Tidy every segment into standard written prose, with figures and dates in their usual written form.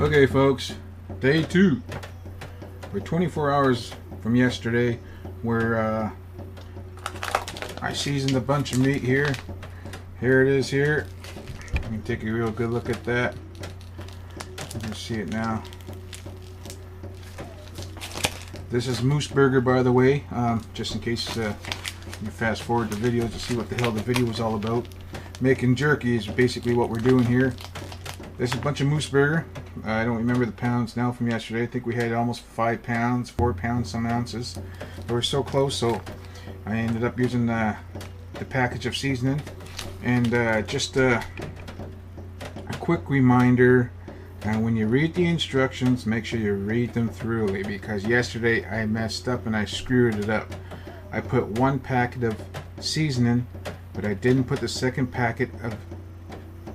Okay folks, day 2. We're 24 hours from yesterday where I seasoned a bunch of meat here. Here it is here. You can take a real good look at that. You can see it now. This is moose burger, by the way, just in case you fast forward the video to see what the hell the video was all about. Making jerky is basically what we're doing here. This is a bunch of moose burger. I don't remember the pounds now from yesterday. I think we had almost 5 pounds, 4 pounds, some ounces. We were so close, so I ended up using the package of seasoning. And just a quick reminder, when you read the instructions, make sure you read them thoroughly, because yesterday I messed up and I screwed it up. I put 1 packet of seasoning, but I didn't put the 2nd packet of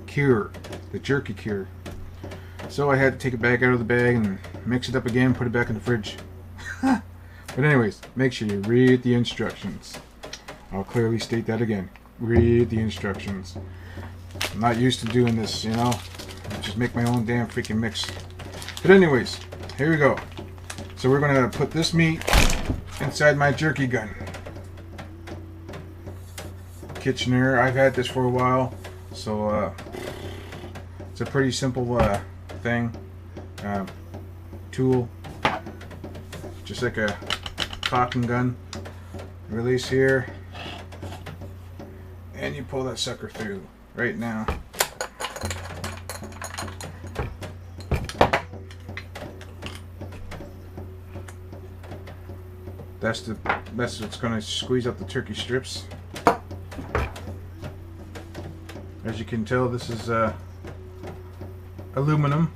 cure, the jerky cure. So I had to take it back out of the bag and mix it up again, put it back in the fridge. But anyways, make sure you read the instructions. I'll clearly state that again. Read the instructions. I'm not used to doing this, you know. I just make my own damn freaking mix. But anyways, here we go. So we're going to put this meat inside my jerky gun. Kitchener. I've had this for a while, so it's a pretty simple thing, tool, just like a cotton gun. Release here, and you pull that sucker through right now. That's what's going to squeeze up the turkey strips. As you can tell, this is aluminum.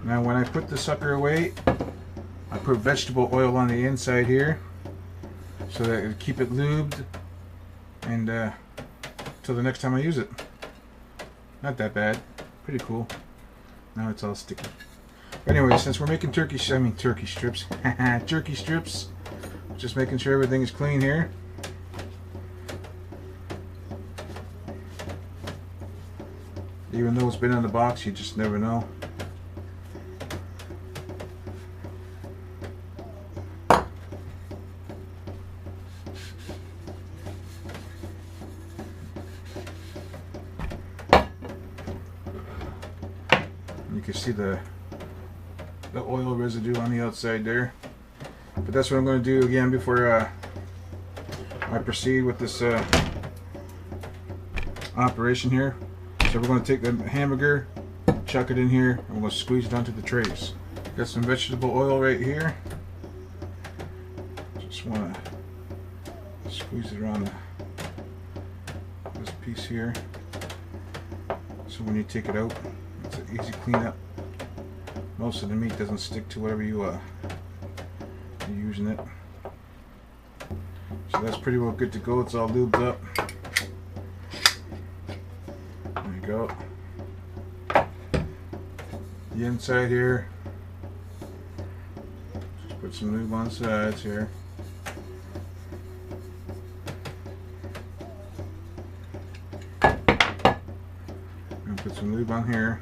Now when I put the sucker away, I put vegetable oil on the inside here so that it'll keep it lubed and till the next time I use it. Not that bad. Pretty cool. Now it's all sticky. But anyway, since we're making turkey strips, jerky strips, just making sure everything is clean here. Even though it's been in the box, you just never know. You can see the oil residue on the outside there. But that's what I'm going to do again before I proceed with this operation here. So we're going to take the hamburger, chuck it in here, and we're going to squeeze it onto the trays. Got some vegetable oil right here. Just want to squeeze it around this piece here. So when you take it out, it's an easy cleanup. Most of the meat doesn't stick to whatever you're using it. So that's pretty well good to go. It's all lubed up. There you go. The inside here, just put some lube on the sides here. And put some lube on here.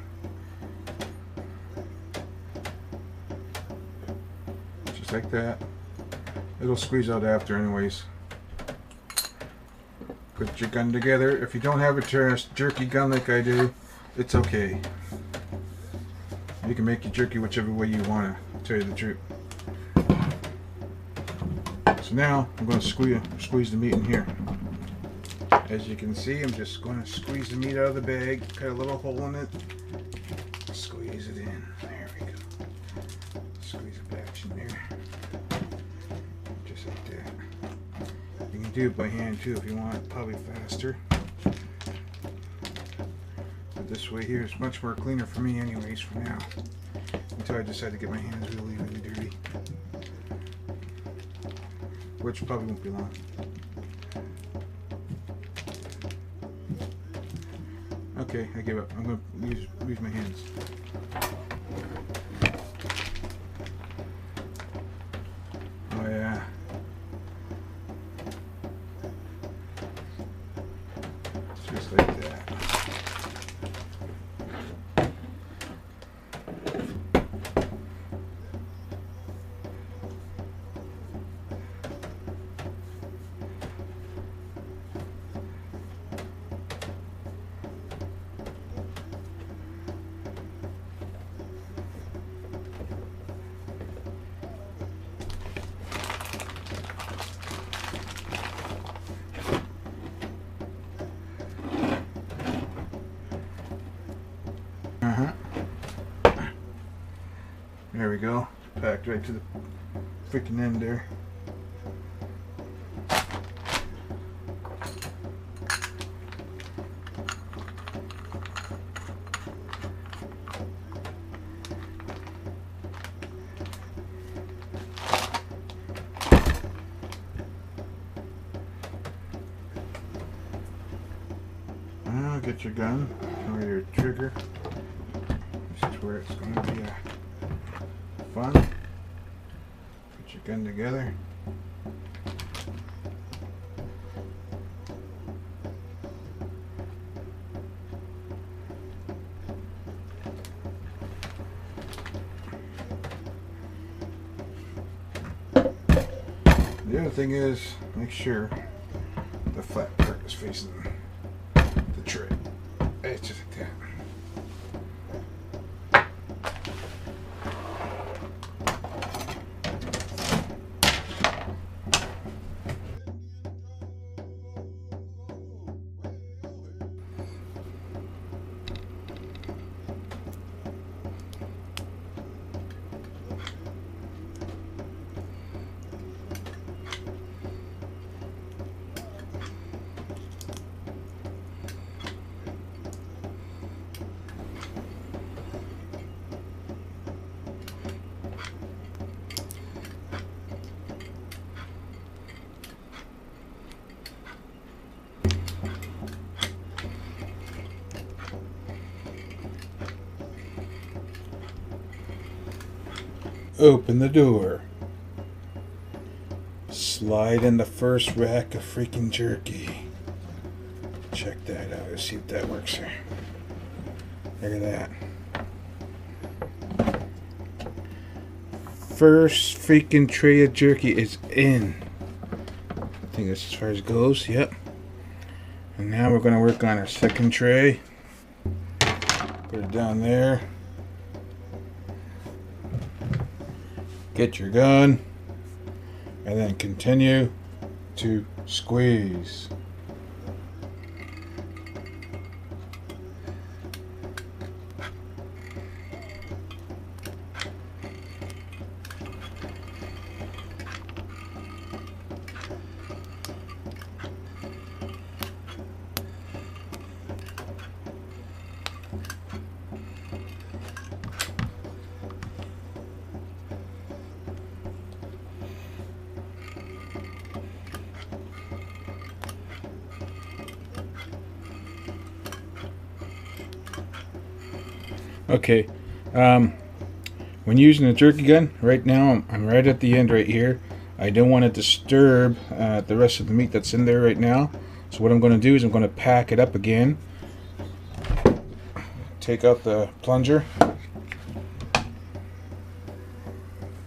Just like that. It'll squeeze out after anyways. Put your gun together. If you don't have a jerky gun like I do, it's okay. You can make your jerky whichever way you want to, tell you the truth. So now I'm going to squeeze the meat in here. As you can see, I'm just going to squeeze the meat out of the bag, cut a little hole in it, squeeze it in. There we go. Squeeze it back in there. Just like that. You can do it by hand too if you want it, probably faster. But this way here is much more cleaner for me anyways for now. Until I decide to get my hands really, really dirty. Which probably won't be long. Okay, I give up. I'm going to use my hands. Oh yeah. Just like There we go. Packed right to the freaking end there. Now get your gun or your trigger. This is where it's going to be fun. Put your gun together. The other thing is, make sure the flat part is facing the tray. It's just like that. Open the door. Slide in the first rack of freaking jerky. Check that out. Let's see if that works here. Look at that. First freaking tray of jerky is in. I think that's as far as it goes. Yep. And now we're going to work on our second tray. Put it down there. Get your gun, and then continue to squeeze. Okay, when using a jerky gun, right now I'm right at the end right here. I don't want to disturb the rest of the meat that's in there right now. So what I'm going to do is I'm going to pack it up again. Take out the plunger.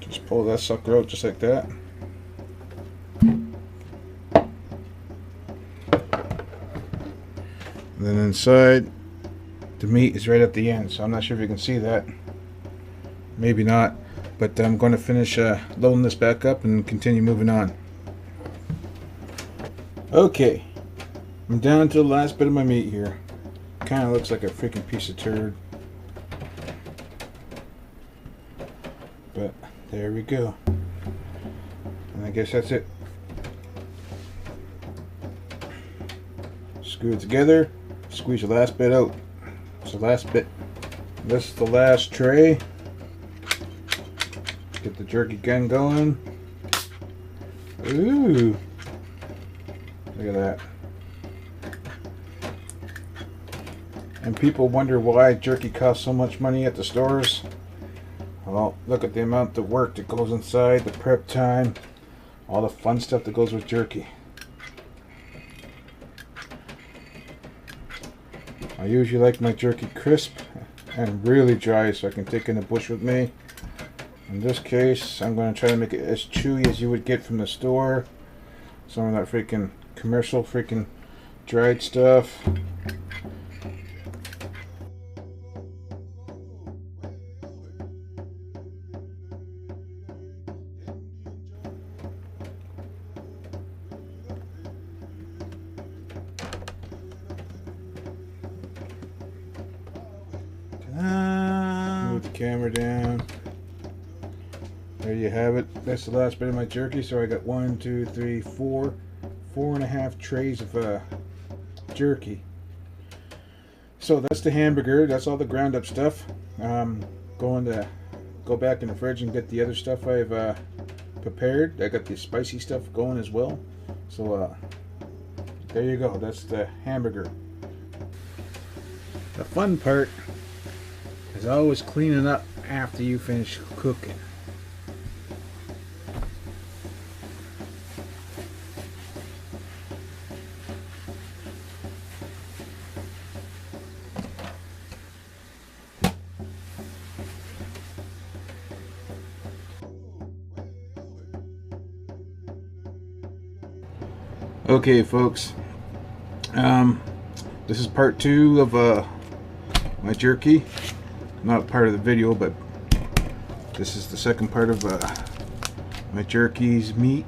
Just pull that sucker out just like that. And then inside, the meat is right at the end, so I'm not sure if you can see that. Maybe not, but I'm going to finish loading this back up and continue moving on. Okay, I'm down to the last bit of my meat here. Kind of looks like a freaking piece of turd, but there we go. And I guess that's it. Screw it together, squeeze the last bit out. It's the last bit. This is the last tray. Get the jerky gun going. Ooh. Look at that. And people wonder why jerky costs so much money at the stores. Well, look at the amount of work that goes inside, the prep time, all the fun stuff that goes with jerky. I usually like my jerky crisp and really dry so I can take in the bush with me. In this case, I'm going to try to make it as chewy as you would get from the store. Some of that freaking commercial freaking dried stuff. Move the camera down. There you have it. That's the last bit of my jerky. So I got 1, 2, 3, 4, 4.5 trays of jerky. So that's the hamburger. That's all the ground up stuff. Going to go back in the fridge and get the other stuff I've prepared. I got the spicy stuff going as well. So there you go. That's the hamburger. The fun part is always cleaning up after you finish cooking. Okay, folks, this is part 2 of my jerky. Not part of the video, but this is the second part of my jerky's meat.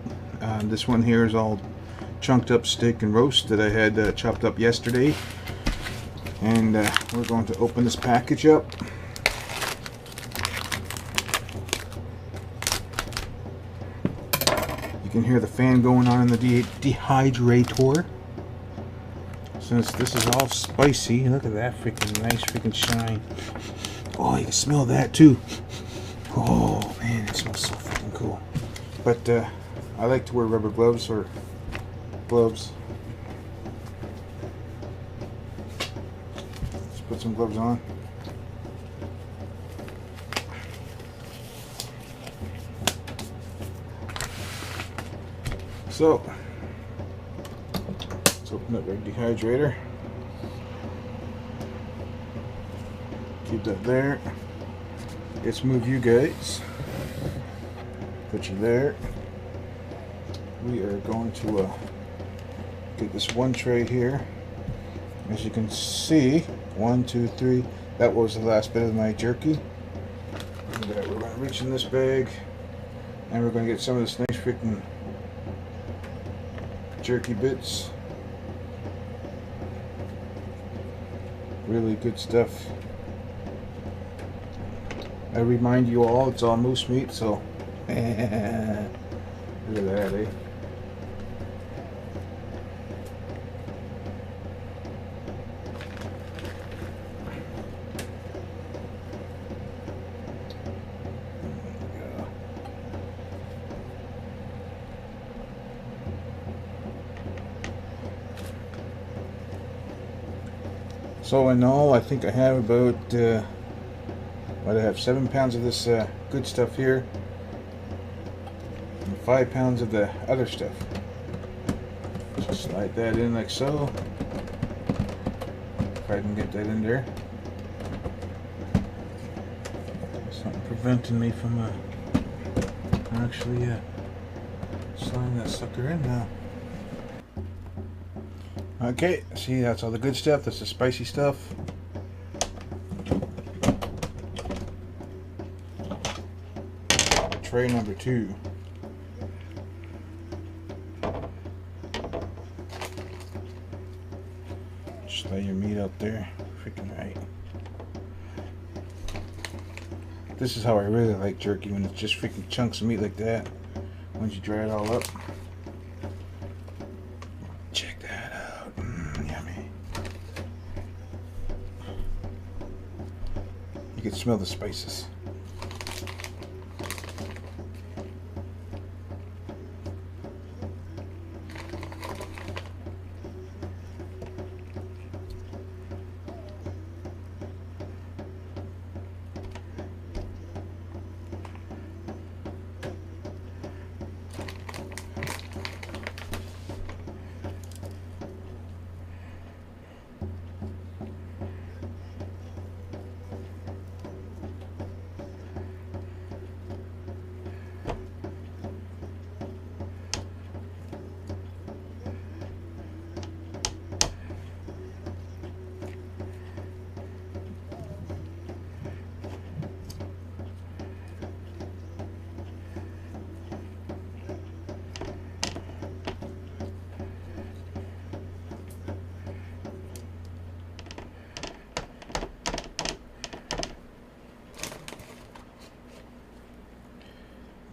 This one here is all chunked up steak and roast that I had chopped up yesterday, and we're going to open this package up. You can hear the fan going on in the dehydrator. Since this is all spicy, look at that freaking nice freaking shine. Oh, you can smell that too. Oh man, it smells so freaking cool. But I like to wear rubber gloves or gloves. Let's put some gloves on. So, let's open up our dehydrator. Keep that there. Let's move you guys. Put you there. We are going to get this one tray here. As you can see, 1, 2, 3. That was the last bit of my jerky. And, we're going to reach in this bag, and we're going to get some of this nice freaking jerky bits. Really good stuff. I remind you all, it's all moose meat, so look at that, eh? So in all, I think I have about, I have 7 pounds of this good stuff here, and 5 pounds of the other stuff. Just slide that in like so, if I can get that in there. There's something preventing me from actually sliding that sucker in now. Okay, see, that's all the good stuff. That's the spicy stuff. Tray number 2. Just lay your meat out there. Freaking right. This is how I really like jerky, when it's just freaking chunks of meat like that. Once you dry it all up. Check that out. Yummy. You can smell the spices.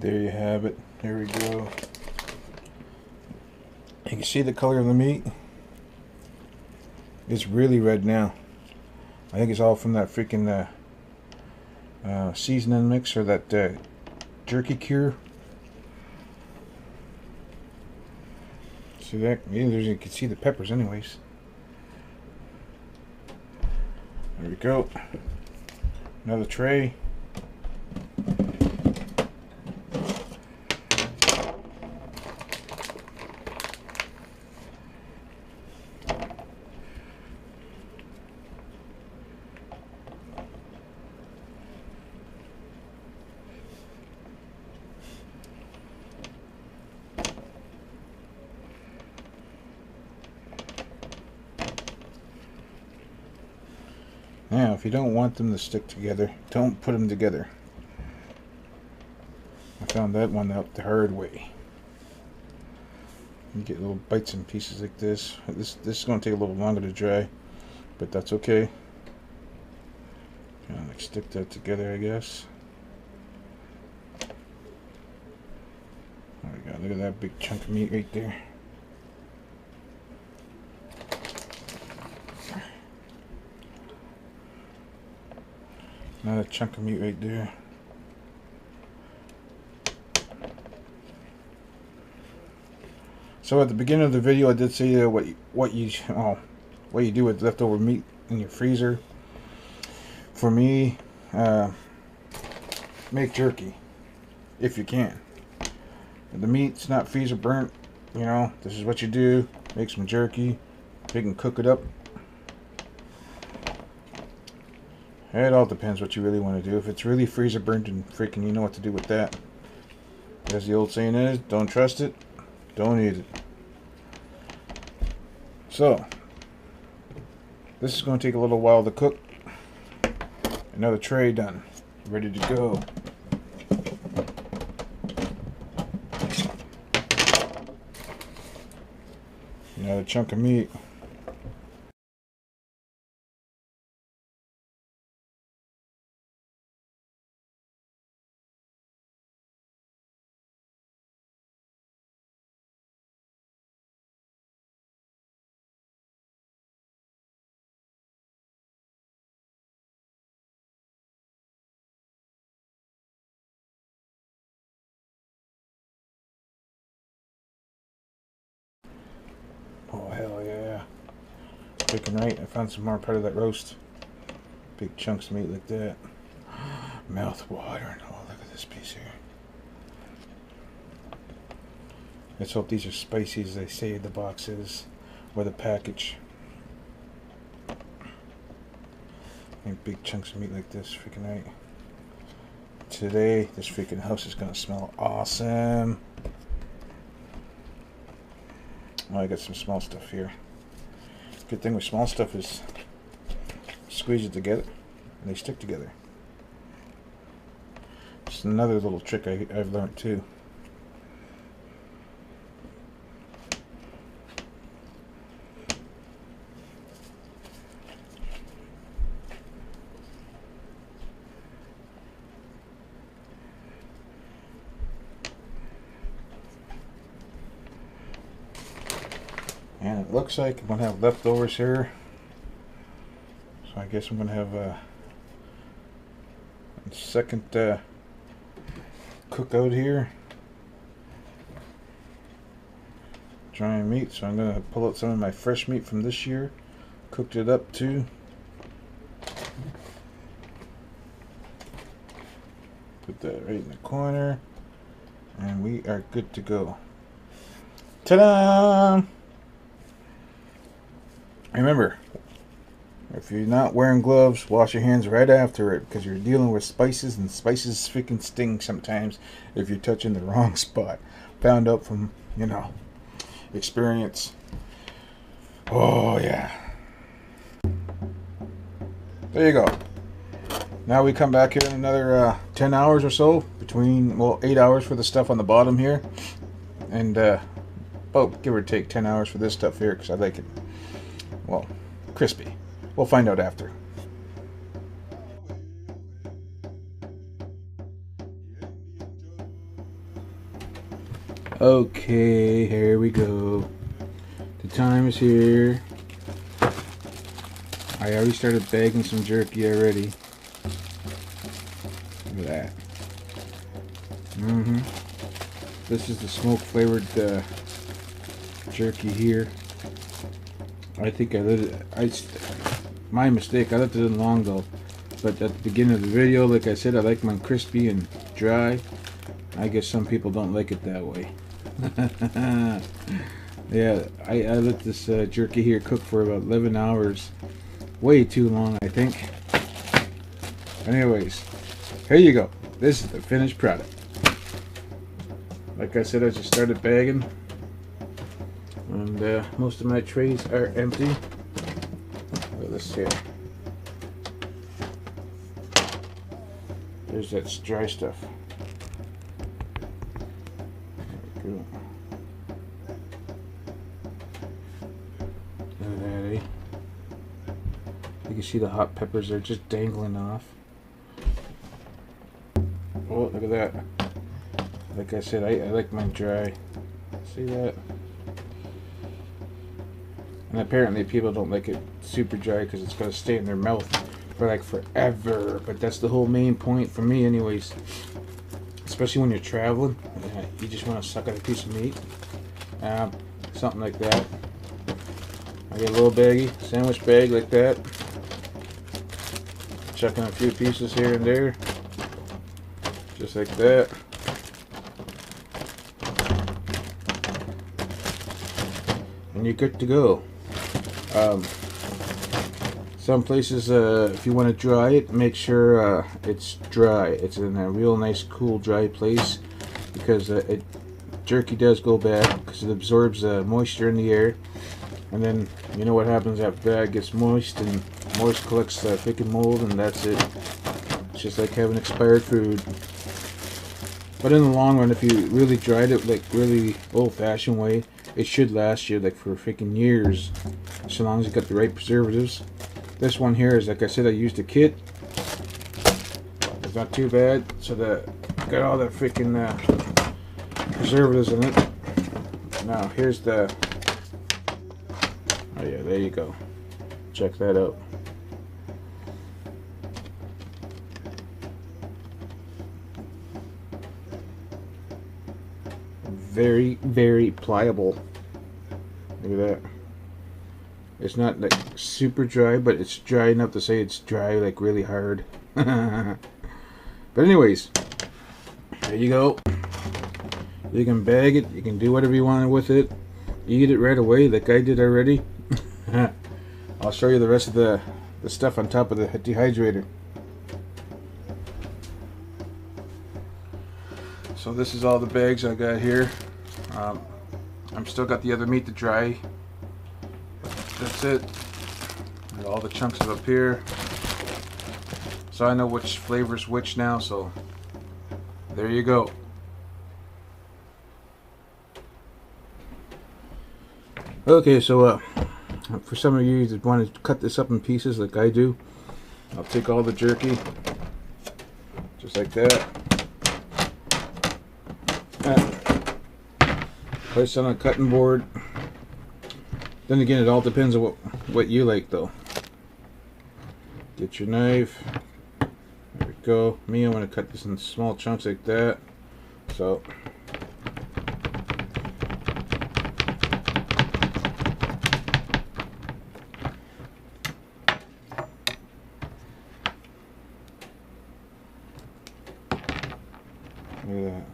There you have it. There we go. You can see the color of the meat. It's really red now. I think it's all from that freaking seasoning mix, or that jerky cure. See that? Yeah, you can see the peppers anyways. There we go. Another tray. Now, if you don't want them to stick together, don't put them together. I found that one out the hard way. You get little bites and pieces like this. This is going to take a little longer to dry, but that's okay. Kind of like stick that together, I guess. There we go. Look at that big chunk of meat right there. Another chunk of meat right there. So at the beginning of the video, I did say what you do with leftover meat in your freezer. For me, make jerky if you can. If the meat's not freezer burnt, you know, this is what you do. Make some jerky. You can cook it up. It all depends what you really want to do. If it's really freezer burnt and freaking, you know what to do with that. As the old saying is, don't trust it, don't eat it. So, this is going to take a little while to cook. Another tray done, ready to go. Another chunk of meat. Oh, hell yeah. Freaking right, I found some more part of that roast. Big chunks of meat like that. Mouth watering. Oh, look at this piece here. Let's hope these are spicy as they say the box is, or the package. And big chunks of meat like this, freaking right. Today, this freaking house is gonna smell awesome. Oh, I got some small stuff here. Good thing with small stuff is squeeze it together and they stick together. It's another little trick I've learned too. And it looks like I'm going to have leftovers here. So I guess I'm going to have a second cookout here. Drying meat. So I'm going to pull out some of my fresh meat from this year. Cooked it up too. Put that right in the corner. And we are good to go. Ta-da! Remember, if you're not wearing gloves, wash your hands right after it, because you're dealing with spices, and spices freaking sting sometimes if you're touching the wrong spot. Found out from, you know, experience. Oh, yeah. There you go. Now we come back here in another 10 hours or so, between, well, 8 hours for the stuff on the bottom here, and about give or take 10 hours for this stuff here, because I like it, well, crispy. We'll find out after. Okay, here we go. The time is here. I already started bagging some jerky already. Look at that. This is the smoke flavored jerky here. I think I let it. My mistake. I left it in long though. But at the beginning of the video, like I said, I like mine crispy and dry. I guess some people don't like it that way. Yeah, I let this jerky here cook for about 11 hours. Way too long, I think. Anyways, here you go. This is the finished product. Like I said, I just started bagging. And most of my trays are empty. Look at this here. There's that dry stuff. There we go. Look at that, eh? You can see the hot peppers are just dangling off. Oh, look at that. Like I said, I like mine dry. See that? And apparently people don't like it super dry because it's going to stay in their mouth for like forever. But that's the whole main point for me anyways. Especially when you're traveling. You just want to suck at a piece of meat. Something like that. I get a little baggie, sandwich bag like that. Chuck in a few pieces here and there. Just like that. And you're good to go. Some places, if you want to dry it, make sure it's dry. It's in a real nice, cool, dry place, because jerky does go bad because it absorbs moisture in the air, and then you know what happens after that. It gets moist, and moist collects thick and mold, and that's it. It's just like having expired food. But in the long run, if you really dried it like really old-fashioned way, it should last you like for freaking years, so long as you got the right preservatives. This one here is, like I said, I used a kit. It's not too bad. So got all the freaking preservatives in it. Now here's the. Oh yeah, there you go. Check that out. Very, very pliable. Look at that. It's not like super dry, but it's dry enough to say it's dry, like really hard. But anyways, there you go. You can bag it. You can do whatever you want with it. Eat it right away, like I did already. I'll show you the rest of the stuff on top of the dehydrator. So this is all the bags I got here. I'm still got the other meat to dry. That's it. Got all the chunks of up here. So I know which flavor's which now, so there you go. Okay, so for some of you that want to cut this up in pieces like I do, I'll take all the jerky, just like that. Place it on a cutting board. Then again, it all depends on what you like though. Get your knife. There we go. Me, I want to cut this in small chunks like that. So look at that.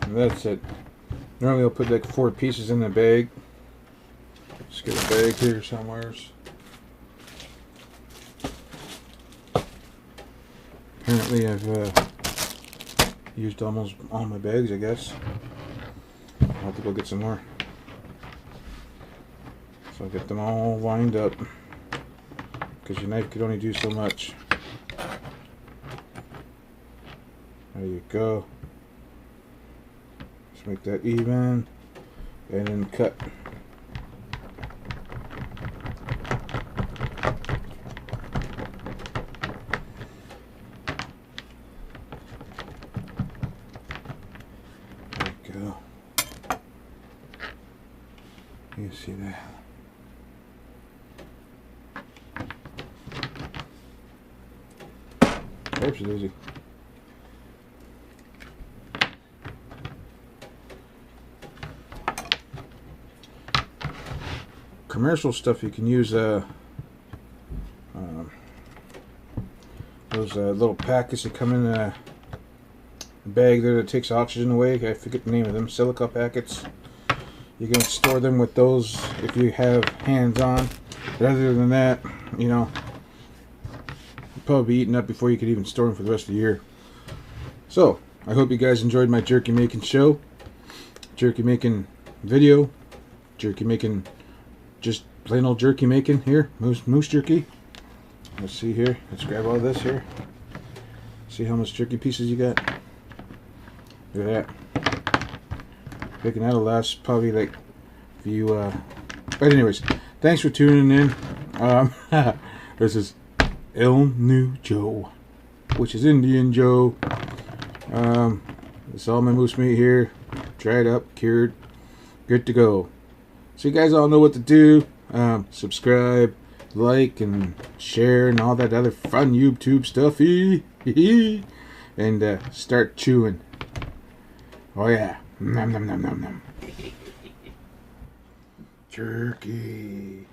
And that's it. Normally I'll put like 4 pieces in the bag. Just get a bag here somewhere. Apparently I've used almost all my bags, I guess. I'll have to go get some more. So I'll get them all lined up, because your knife could only do so much. There you go. Just make that even, and then cut. You see that? Absolutely. Commercial stuff you can use those little packets that come in a bag there that takes oxygen away. I forget the name of them. Silica packets. You can store them with those if you have hands on. But other than that, you know, you'll probably be eaten up before you could even store them for the rest of the year. So, I hope you guys enjoyed my jerky making show. Jerky making video. Jerky making, just plain old jerky making here. Moose jerky. Let's see here. Let's grab all this here. See how much jerky pieces you got? Look at that. Thinking that'll last probably like if you but anyways, thanks for tuning in. This is El New Joe, which is Indian Joe. It's all my moose meat here, dried up, cured, good to go. So you guys all know what to do. Subscribe, like, and share, and all that other fun YouTube stuffy. And start chewing. Oh yeah. Nom nom nom nom nom. Jerky.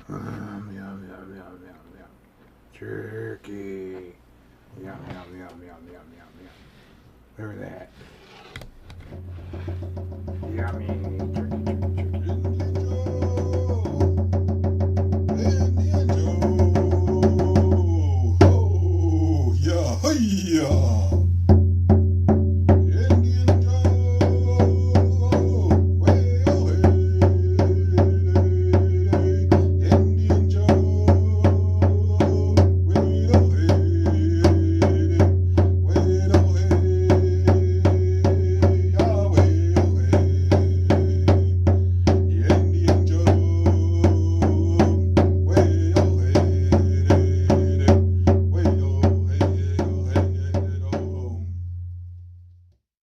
Yum yum yum yum yum. Jerky. Yum yum yum yum yum yum yum. Look at that. Yummy.